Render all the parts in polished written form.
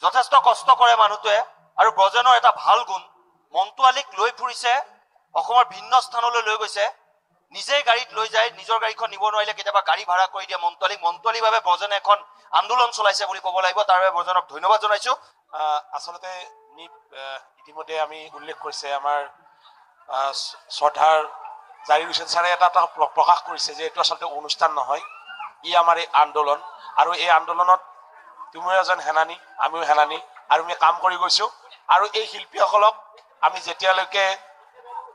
যথেষ্ট কষ্ট কৰে মানুহটোৱে আৰু ব্ৰজেনৰ এটা ভাল গুণ মন্টু আলিক লৈ ফুৰিছে অসমৰ ভিন্ন স্থানলৈ লৈ গৈছে নিজেই গাড়ীত লৈ যায় নিজৰ গাড়ীখন নিব নোৱাৰিলে কেতিয়াবা গাড়ী ভাড়া কৰি দিয়ে মন্টু আলিৰ বাবে ব্ৰজেনে এখন আন্দোলন চলাইছে বুলি ক'ব লাগিব তাৰ বাবে ব্ৰজেনক ধন্যবাদ জনাইছো আচলতে ইতিমধ্যে আমি উল্লেখ কৰিছে আমাৰ শ্ৰদ্ধাৰ জাহিৰ হুছেইন ছাৰে এটা প্ৰকাশ কৰিছে যে এইটো আচলতে অনুষ্ঠান নহয় ই আমাৰ এই আন্দোলন আৰু এই আন্দোলনত তুমিও এজন সেনানী আমিও সেনানী আৰু আমি কাম কৰি গৈছো আৰু এই শিল্পীসকলক আমি যেতিয়ালৈকে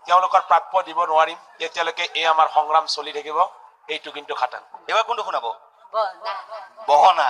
তেওঁলোকৰ প্ৰাপ্য দিব নোৱাৰিম তেতিয়ালৈকে এই আমাৰ সংগ্ৰাম চলি থাকিব এইটো কিন্তু খাটাং এবাৰ কোনটো শুনাব বহনা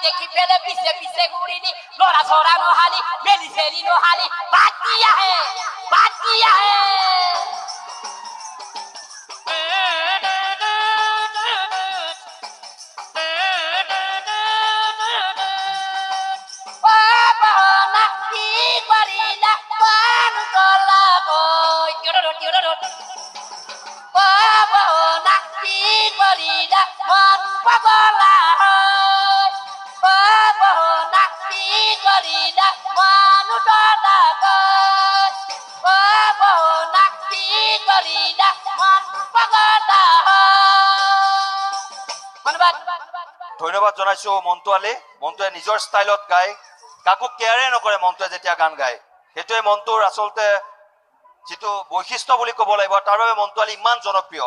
দেখি পেলে পিছে পিছে ঘুরি দি লড়া ছড়া নোহালি মেলি চেলি নোহালি বাদ দিয়া হে ধন্যবাদ জনাইছো মন্টুৱে নিজৰ ষ্টাইলত গায় কাকো কেয়াৰে নকৰে মন্টুৱে যেতিয়া গান গায় সেইটোৱে মন্টুৰ আচলতে যিটো বৈশিষ্ট্য বুলি ক'ব লাগিব তাৰ বাবে মন্টু আলি ইমান জনপ্ৰিয়